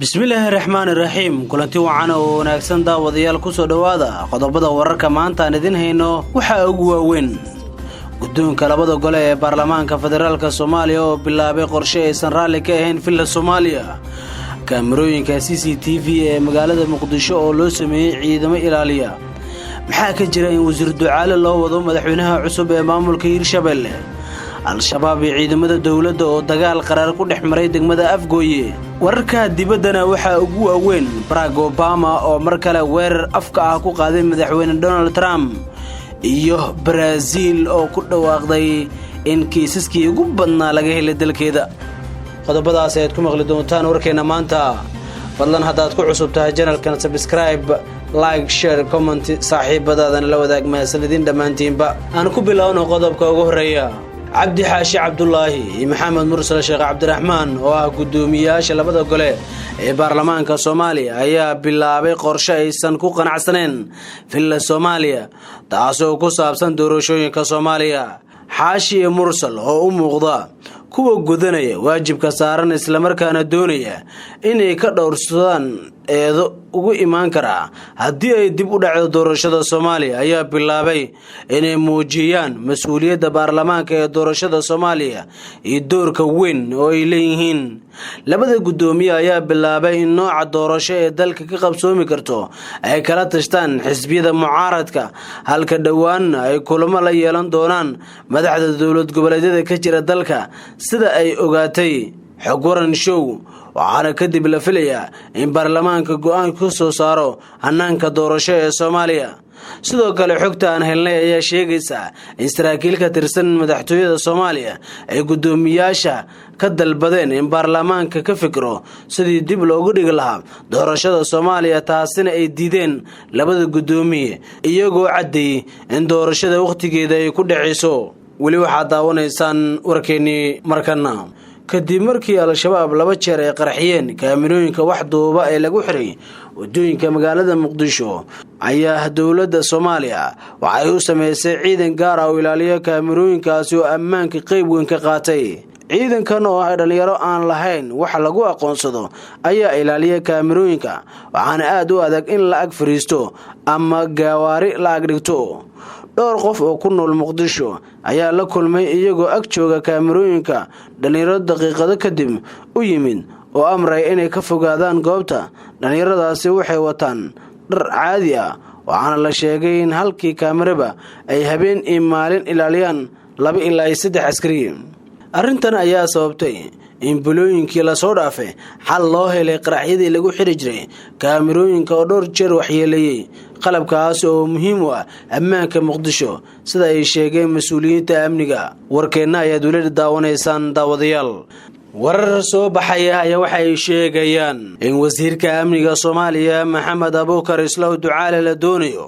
bismillaahi raxmaani raxiim kulanti wacan oo wanaagsan daawadayaal ku soo dhawaada qodobada wararka maanta aan idin hayno waxa ugu waaweyn guddoonka labada gole ee baarlamaanka federaalka Soomaaliya oo bilaabay qorshe aysan raalli ka ahayn filla Soomaaliya kaamirooyinka CCTV ee magaalada Muqdisho oo loo sameeyay ciidamo ilaaliya maxaa ka jira in wasiir ducaale loo wado madaxweynaha cusub ee maamulka Hirshabelle al-shabaab iyo ciidamada dawladda oo dagaal qaraar ku dhex maray degmada Afgooye wararka dibaddana waxa ugu waaweyn Barack Obama oo mar kale weerar afka ah ku qaaday madaxweyne Donald Trump iyo Brazil oo ku dhawaaqday in kiisaskii ugu badnaa laga helay dalkeeda qodobadaas aad ku maqli doontaan warkeena maanta fadlan haddaad ku cusub tahay channelkan subscribe like share comment saaxiibadaadan la wadaag mahadsanidin dhammaantiinba aan ku bilowno qodobka ugu horeeya عبد حاشي عبد الله محمد مرسل الشيخ عبد الرحمن وقدومياش لبدا gole ee baarlamaanka Soomaaliya ayaa bilaabay qorshe aysan ku qanacsaneen filla Soomaaliya taasoo ku saabsan doorashooyinka Soomaaliya xaashi mursal oo u muuqda kuwa gudanaya waajibka saaran isla markaana doonaya inay ka dhowrsadaan eedo ugu imaan kara haddii ay dib u dhacdo doorashada Soomaaliya ayaa bilaabay inay muujiyaan mas'uuliyadda baarlamaanka ee doorashada Soomaaliya iyo doorka weyn oo ay leeyihiin labada gudoomiye ayaa bilaabay in nooca doorasho ee dalka ka qabsoomi karto ay kala tashtaan xisbiyada mucaaradka halka dhawaan ay kulamo la yeelan doonaan madaxda dawlad goboleedyada ka jira dalka sida ay ogaatay xog waran show waxaana kadib la filayaa in baarlamaanka go'aan ku soo saaro hanaanka doorasho ee Soomaaliya sidoo kale xogta aan helnay ayaa sheegaysa in saraakiil ka tirsan madaxtooyada Soomaaliya ay gudoomiyaasha ka dalbadeen in baarlamaanka ka fikiro sidii dib loogu dhigi lahaa doorashada Soomaaliya taasina ay diideen labada gudoomiye iyagoo cadeeyay in doorashada waqtigeeda ay ku dhacayso wali waxa daawanaysaan warkeeni markana kadib markii al-shabaab laba jeer ay qarxiyeen kaamirooyinka wax duuba ee lagu xiray wadooyinka magaalada Muqdisho ayaa dawladda Soomaaliya waxay u sameysay ciidan gaar ah oo ilaaliya kaamirooyinkaasi oo ammaanka qayb weyn ka qaatay ciidankan oo ay dhalinyaro aan lahayn wax lagu aqoonsado ayaa ilaaliya kaamirooyinka waxaana aad u adag in la ag fariisto ama gawaari la ag dhigto dhowr qof oo ku nool Muqdisho ayaa la kulmay iyagoo ag jooga kaamirooyinka dhalinyaro daqiiqado kadib u yimid oo amray inay ka fogaadaan goobta dhalinyaradaasi waxay wataan dhar caadi ah waxaana la sheegay in halkii kaamiraba ay habeen iyo maalin ilaaliyaan 2 ilaa 3 askari arrintan ayaa sababtay in bulooyinkii la soo dhaafay xal loo helay qaraxyadii lagu xiri jiray kaamirooyinka oo dhowr jeer waxyeeleeyay qalabkaas oo muhiim u ah ammaanka Muqdisho sida ay sheegeen mas'uuliyiinta amniga warkeena ayaa dawladda daawanaysaan daawadayaal warar soo baxaya ayaa waxay sheegayaan in wasiirka amniga Soomaaliya Maxamed Abuukar Islaw Ducaale la doonayo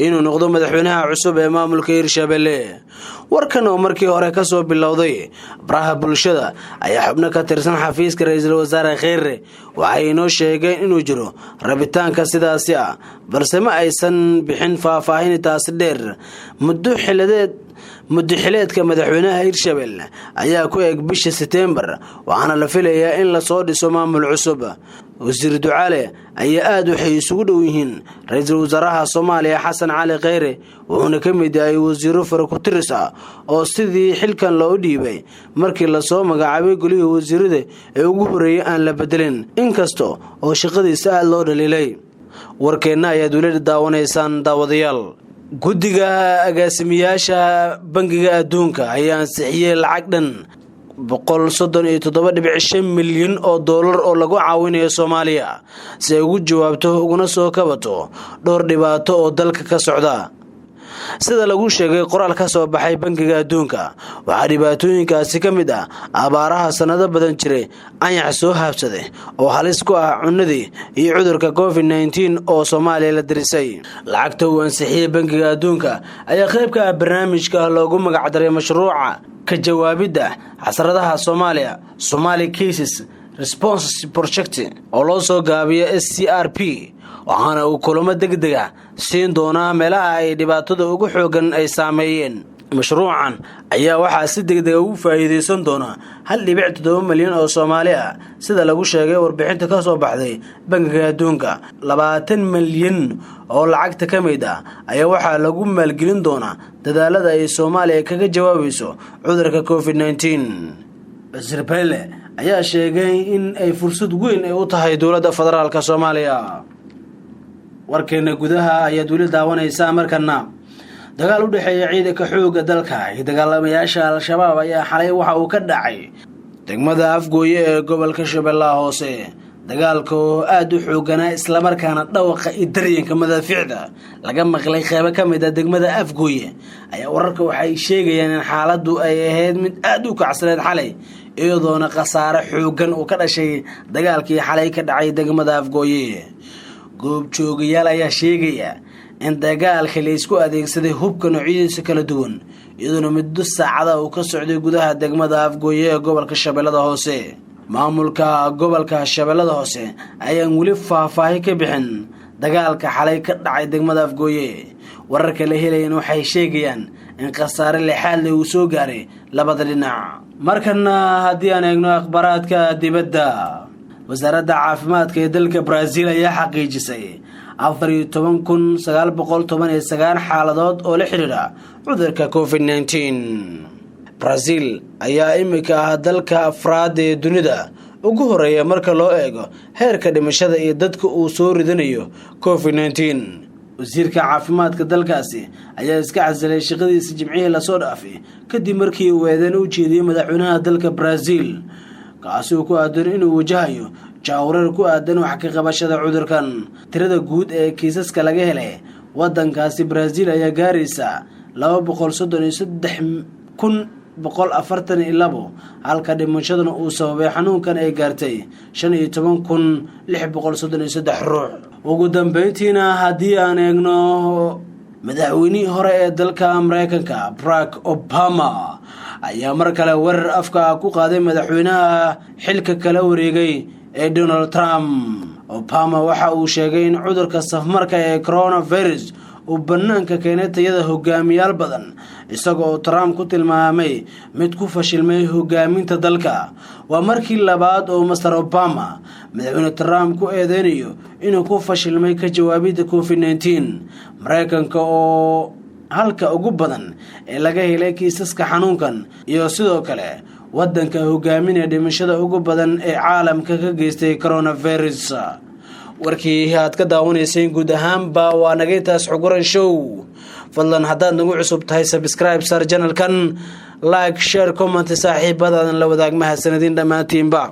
inuu noqdo madaxweynaha cusub ee maamulka Hirshabelle warkan oo markii hore ka soo bilowday baraha bulshada ayaa xubno ka tirsan xafiiska ra'iisul wasaare Khayre waxay inoo sheegeen inuu jiro rabitaanka sidaasi ah balse ma aysan bixin faahfaahin taas dheer muddo xileedka madaxweynaha Hirshabelle ayaa ku eeg bisha September waxaana la filayaa in la soo dhiso maamul cusub wasiir Ducaale ayaa aad waxay isugu dhow yihiin ra'iisul wasaaraha Soomaaliya Xasan Cali Khayre wuxuuna ka mid yahay wasiiro farku-tiris ah oo sidii xilkan loo dhiibay markii la soo magacaabay goliga wasiirada ee ugu horeeyay aan la bedelin inkasta oo shaqadiisa aad loo dhaliilay warkeena ayaa dawladda daawanaysaan daawadayaal guddiga agaasimayaasha bangiga adduunka ayaa ansixiyay lacag dhan 137.5 milyan oo dollar oo lagu caawinayo Soomaaliya si ay ugu jawaabto uguna soo kabato dhowr dhibaato oo dalka ka socda sida lagu sheegay qoraal ka soo baxay bangiga adduunka waxa dhibaatooyinkaasi ka mid ah abaaraha sanado badan jiray ayax soo habsaday oo halis ku ah cunadii iyo cudurka COVID-19 oo Soomaaliya la dirisay lacagta uu ansixiyay bangiga adduunka ayaa qayb ka ah barnaamijka loogu magac daray mashruuca ka jawaabida xasradaha Soomaaliya Somali Cases Response Project oo loo soo gaabiyo SCRP waxaana uu kulamo degdeg ah siin doonaa meelaha ay dhibaatada ugu xoogan ay saameeyeen mashruucan ayaa waxaa si degdeg ugu faa'iideysan doona 1.7 milyan oo Soomaali ah sida lagu sheegay warbixinta ka soo baxday Bangiga Adduunka 20 milyan oo lacagta ka mid ah ayaa waxaa lagu maalgelin doonaa dadaalada ay Soomaaliya kaga jawaabayso cudurka COVID-19 Wasiir Pele ayaa sheegay in ay fursad weyn u tahay dowladda federaalka Soomaaliya warkeena gudaha ayaa dawladda daawanaysa markana dagaal u dhaxeeya ciidanka xoogga dalka iyo dagaalamayaasha Al-Shabaab ayaa xalay waxa uu ka dhacay degmada Afgooye ee gobolka Shabeellaha Hoose dagaalka oo aad u xoogana isla markaana dhawaqa dareenka madaafiicda laga maqlay qayb ka mid ah degmada Afgooye ayaa wararka waxay sheegayaan in xaaladdu ay ahayd mid aad u kacsaneed xalay iyadoona khasaare xoogan oo ka dhashay dagaalkii xalay ka dhacay degmada Afgooye goob joogayaal ayaa sheegaya in dagaalka la isku adeegsaday hubka noocyadiisa kala duwan iyadoo muddo saacada uu ka socday gudaha degmada Afgooye ee gobolka Shabeellaha Hoose maamulka gobolka Shabeellaha Hoose ayaan wali faahfaahin ka bixin dagaalka xalay ka dhacay degmada Afgooye wararka la helayeen waxay sheegayaan in khasaare lixaad uu soo gaaray labada dhinac markana haddii aan eegno akhbaraadka dibadda wasaaradda caafimaadka ee dalka Brazil ayaa xaqiijisay 14,919 xaaladood oo la xiriira cudurka COVID-19 Brazil ayaa imika ah dalka afraad ee dunida ugu horeeya marka loo eego heerka dhimashada iyo dadka uu soo ridanayo COVID-19 wasiirka caafimaadka dalkaasi ayaa iska casilay shaqadiisa Jimcihii la soo dhaafay kadib markii uu eedan u jeediyay madaxweynaha dalka Brazil kaasi uu ku aadan inuu wajahayo jawaarar ku aadan wax ka qabashada cudurkan tirada guud ee kiisaska laga helay wadankaasi Brazil ayaa gaaraysa 233,142 halka dhimashaduna uu sababay xanuunkan ay gaartay 15,633 ruux ugu dambeyntiina haddii aan eegno madaxweynihii hore ee dalka Mareykanka Barack Obama ayaa mar kale weerar afka ku qaaday madaxweynaha xilka kala wareegay ee Donald Trump Obama waxa uu sheegay in cudurka safmarka ee coronavirus uu banaanka keenay tayada hogaamiyaal badan isagoo Trump ku tilmaamay mid ku fashilmay hogaaminta dalka waa markii labaad oo Mr Obama madaxweyne Trump ku eedeynayo inuu ku fashilmay ka jawaabida COVID-19 Mareykanka oo halka ugu badan ee laga helay kiisaska xanuunkan iyo sidoo kale wadanka hogaaminaya dhimashada ugu badan ee caalamka ka geystay coronavirus warkii aad ka daawanaysay guud ahaanba waa naga taas xuguran show fadlan haddaad nagu cusub tahay subscribe sar channelkan like share comment saaxiibadaadan la wadaag mahadsanidin dhammaantiinba